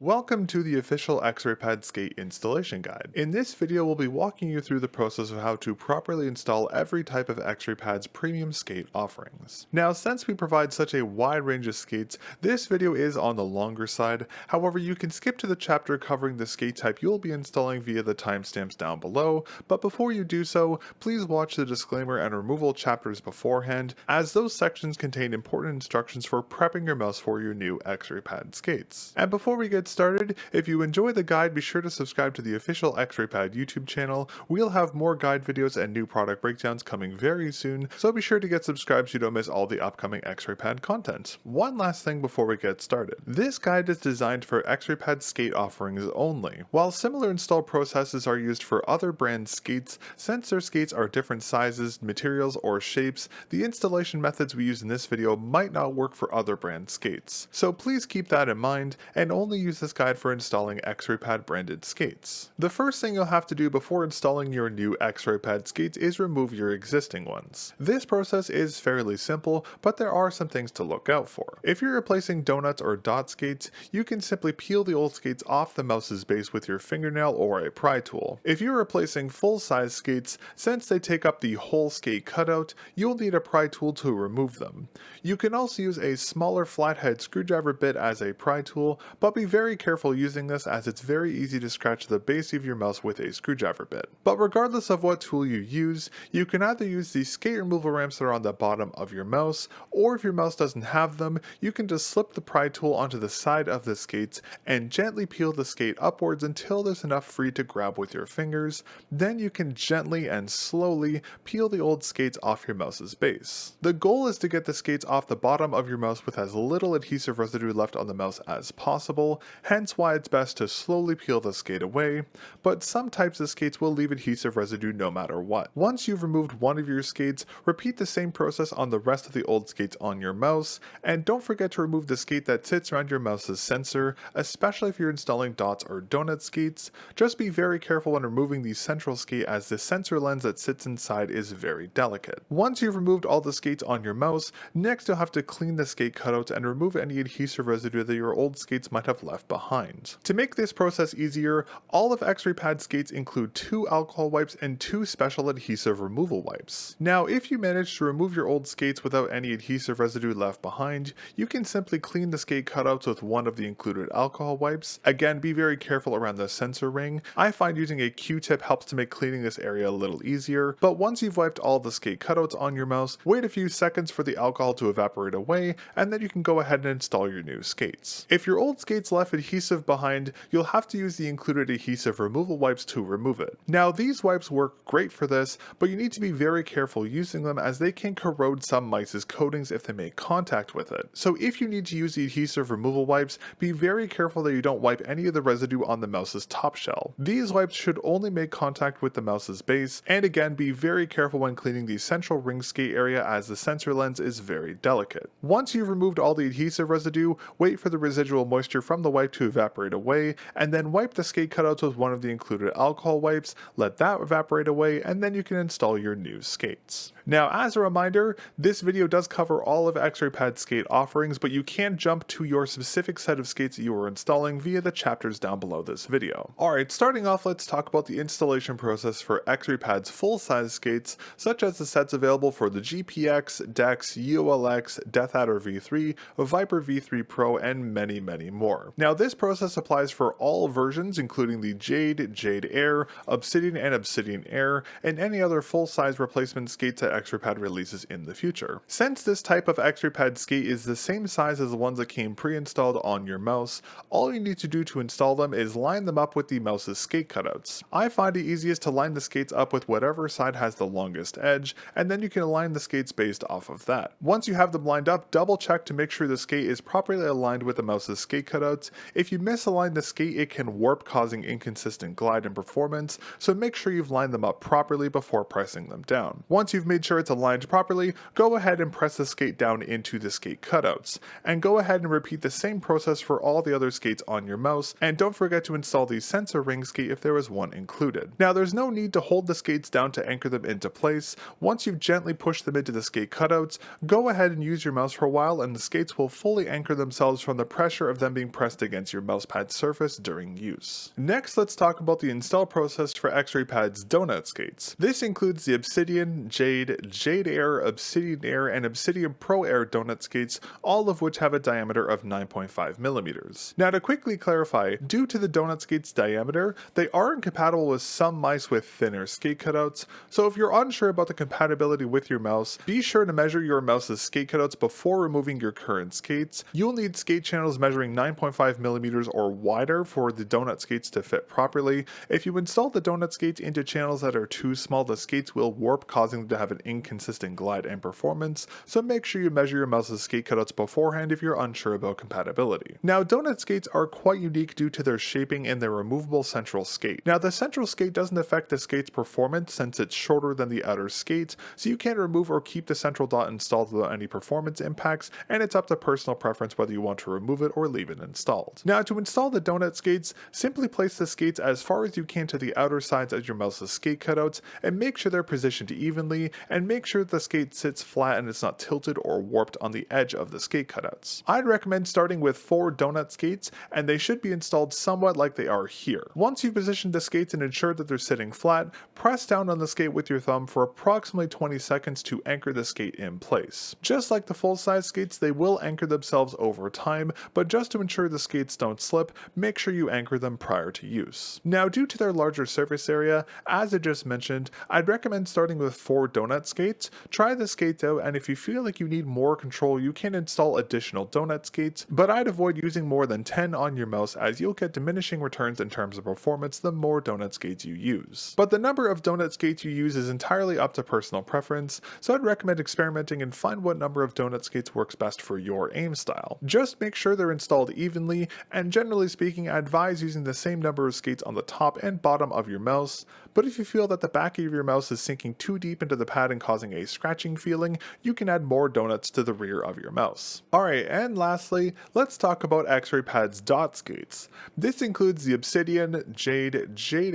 Welcome to the official X-Raypad skate installation guide. In this video, we'll be walking you through the process of how to properly install every type of X-Raypad's premium skate offerings. Now, since we provide such a wide range of skates, this video is on the longer side. However, you can skip to the chapter covering the skate type you'll be installing via the timestamps down below, but before you do so, please watch the disclaimer and removal chapters beforehand, as those sections contain important instructions for prepping your mouse for your new X-Raypad skates. And before we get started, if you enjoy the guide, be sure to subscribe to the official X-Raypad YouTube channel. We'll have more guide videos and new product breakdowns coming very soon, so be sure to get subscribed so you don't miss all the upcoming X-Raypad content. One last thing before we get started. This guide is designed for X-Raypad skate offerings only. While similar install processes are used for other brand skates, since their skates are different sizes, materials, or shapes, the installation methods we use in this video might not work for other brand skates. So please keep that in mind and only use this guide for installing X-Raypad branded skates. The first thing you'll have to do before installing your new X-Raypad skates is remove your existing ones. This process is fairly simple, but there are some things to look out for. If you're replacing donuts or dot skates, you can simply peel the old skates off the mouse's base with your fingernail or a pry tool. If you're replacing full-size skates, since they take up the whole skate cutout, you'll need a pry tool to remove them. You can also use a smaller flathead screwdriver bit as a pry tool, but be very careful using this as it's very easy to scratch the base of your mouse with a screwdriver bit. But regardless of what tool you use, you can either use the skate removal ramps that are on the bottom of your mouse, or if your mouse doesn't have them, you can just slip the pry tool onto the side of the skates and gently peel the skate upwards until there's enough free to grab with your fingers. Then you can gently and slowly peel the old skates off your mouse's base. The goal is to get the skates off the bottom of your mouse with as little adhesive residue left on the mouse as possible, hence why it's best to slowly peel the skate away, but some types of skates will leave adhesive residue no matter what. Once you've removed one of your skates, repeat the same process on the rest of the old skates on your mouse, and don't forget to remove the skate that sits around your mouse's sensor, especially if you're installing dots or donut skates. Just be very careful when removing the central skate as the sensor lens that sits inside is very delicate. Once you've removed all the skates on your mouse, next you'll have to clean the skate cutouts and remove any adhesive residue that your old skates might have left behind. To make this process easier, all of X-Raypad skates include 2 alcohol wipes and 2 special adhesive removal wipes. Now, if you manage to remove your old skates without any adhesive residue left behind, you can simply clean the skate cutouts with one of the included alcohol wipes. Again, be very careful around the sensor ring. I find using a Q-tip helps to make cleaning this area a little easier, but once you've wiped all the skate cutouts on your mouse, wait a few seconds for the alcohol to evaporate away, and then you can go ahead and install your new skates. If your old skates left adhesive behind, you'll have to use the included adhesive removal wipes to remove it. Now, these wipes work great for this, but you need to be very careful using them as they can corrode some mice's coatings if they make contact with it. So if you need to use the adhesive removal wipes, be very careful that you don't wipe any of the residue on the mouse's top shell. These wipes should only make contact with the mouse's base, and again, be very careful when cleaning the central ring skate area as the sensor lens is very delicate. Once you've removed all the adhesive residue, wait for the residual moisture from the wipe to evaporate away, and then wipe the skate cutouts with one of the included alcohol wipes, let that evaporate away, and then you can install your new skates. Now, as a reminder, this video does cover all of X-Raypad skate offerings, but you can jump to your specific set of skates that you are installing via the chapters down below this video. Alright, starting off, let's talk about the installation process for X-Raypad's full-size skates, such as the sets available for the GPX, Dex, ULX, Death Adder V3, Viper V3 Pro, and many, many more. Now, this process applies for all versions, including the Jade, Jade Air, Obsidian, and Obsidian Air, and any other full-size replacement skates that X-Raypad releases in the future. Since this type of X-Raypad skate is the same size as the ones that came pre-installed on your mouse, all you need to do to install them is line them up with the mouse's skate cutouts. I find it easiest to line the skates up with whatever side has the longest edge, and then you can align the skates based off of that. Once you have them lined up, double check to make sure the skate is properly aligned with the mouse's skate cutouts. If you misalign the skate, it can warp, causing inconsistent glide and performance, so make sure you've lined them up properly before pressing them down. Once you've made sure it's aligned properly, go ahead and press the skate down into the skate cutouts, and go ahead and repeat the same process for all the other skates on your mouse, and don't forget to install the sensor ring skate if there is one included. Now, there's no need to hold the skates down to anchor them into place. Once you've gently pushed them into the skate cutouts, go ahead and use your mouse for a while and the skates will fully anchor themselves from the pressure of them being pressed against your mousepad surface during use. Next, let's talk about the install process for X-Raypad's donut skates. This includes the Obsidian, Jade Air, Obsidian Air, and Obsidian Pro Air donut skates, all of which have a diameter of 9.5 millimeters. Now, to quickly clarify, due to the donut skate's diameter, they are incompatible with some mice with thinner skate cutouts, so if you're unsure about the compatibility with your mouse, be sure to measure your mouse's skate cutouts before removing your current skates. You'll need skate channels measuring 9.5 millimeters or wider for the donut skates to fit properly. If you install the donut skates into channels that are too small, the skates will warp, causing them to have an inconsistent glide and performance, so make sure you measure your mouse's skate cutouts beforehand if you're unsure about compatibility. Now, donut skates are quite unique due to their shaping and their removable central skate. Now, the central skate doesn't affect the skate's performance since it's shorter than the outer skate, so you can remove or keep the central dot installed without any performance impacts, and it's up to personal preference whether you want to remove it or leave it installed. Now, to install the donut skates, simply place the skates as far as you can to the outer sides of your mouse's skate cutouts, and make sure they're positioned evenly, and make sure the skate sits flat and it's not tilted or warped on the edge of the skate cutouts. I'd recommend starting with 4 donut skates, and they should be installed somewhat like they are here. Once you've positioned the skates and ensure that they're sitting flat, press down on the skate with your thumb for approximately 20 seconds to anchor the skate in place. Just like the full-size skates, they will anchor themselves over time, but just to ensure the skates don't slip, make sure you anchor them prior to use. Now, due to their larger surface area, as I just mentioned, I'd recommend starting with 4 donut skates. Try the skates out, and if you feel like you need more control, you can install additional donut skates, but I'd avoid using more than 10 on your mouse as you'll get diminishing returns in terms of performance the more donut skates you use. But the number of donut skates you use is entirely up to personal preference, so I'd recommend experimenting and find what number of donut skates works best for your aim style. Just make sure they're installed evenly, and generally speaking, I advise using the same number of skates on the top and bottom of your mouse, but if you feel that the back of your mouse is sinking too deep into the pad and causing a scratching feeling, you can add more donuts to the rear of your mouse. Alright, and lastly, let's talk about X-Raypad's dot skates. This includes the Obsidian, Jade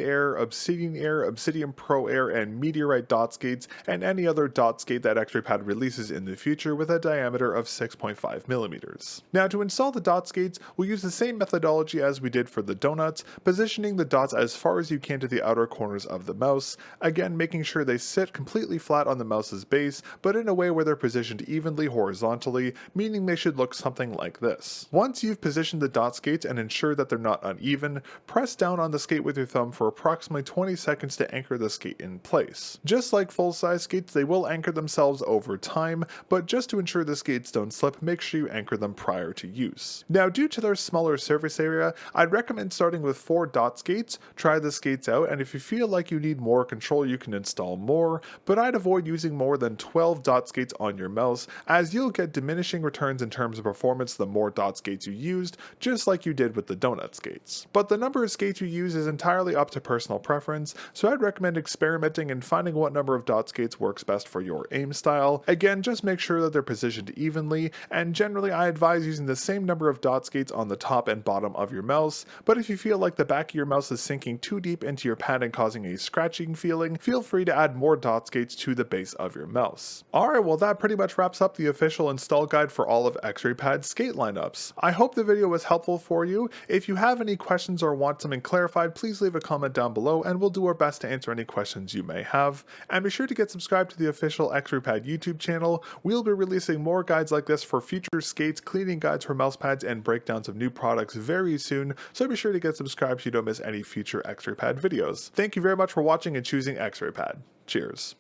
Air, Obsidian Pro Air, and Meteorite dot skates, and any other dot skate that X-Raypad releases in the future with a diameter of 6.5 millimeters. Now, to install the dot skates, we'll use the same methodology as we did for the donuts, positioning the dots as far as you can to the outer corners of the mouse, again making sure they sit completely flat on the mouse's base, but in a way where they're positioned evenly horizontally, meaning they should look something like this. Once you've positioned the dot skates and ensure that they're not uneven, press down on the skate with your thumb for approximately 20 seconds to anchor the skate in place. Just like full-size skates, they will anchor themselves over time, but just to ensure the skates don't slip, make sure you anchor them prior to use. Now, due to their smaller surface area, I'd recommend starting with 4 dot skates. Try the skates out, and if you feel like you need more control, you can install more, but I'd avoid using more than 12 dot skates on your mouse, as you'll get diminishing returns in terms of performance the more dot skates you used, just like you did with the donut skates. But the number of skates you use is entirely up to personal preference, so I'd recommend experimenting and finding what number of dot skates works best for your aim style. Again, just make sure that they're positioned evenly, and generally I advise using the same number of dot skates on the top and bottom of your mouse, but if you feel like the back of your mouse is sinking too deep into your pad and causing a scratching feeling, feel free to add more dot skates to the base of your mouse. Alright, well that pretty much wraps up the official install guide for all of X-Raypad's skate lineups. I hope the video was helpful for you. If you have any questions or want something clarified, please leave a comment down below and we'll do our best to answer any questions you may have. And be sure to get subscribed to the official X-Raypad YouTube channel. We'll be releasing more guides like this for future skates, cleaning guides for mouse pads, and breakdowns of new products very soon, so be sure to get subscribed so you don't miss any future X-Raypad videos. Thank you very much for watching and choosing X-Raypad. Cheers.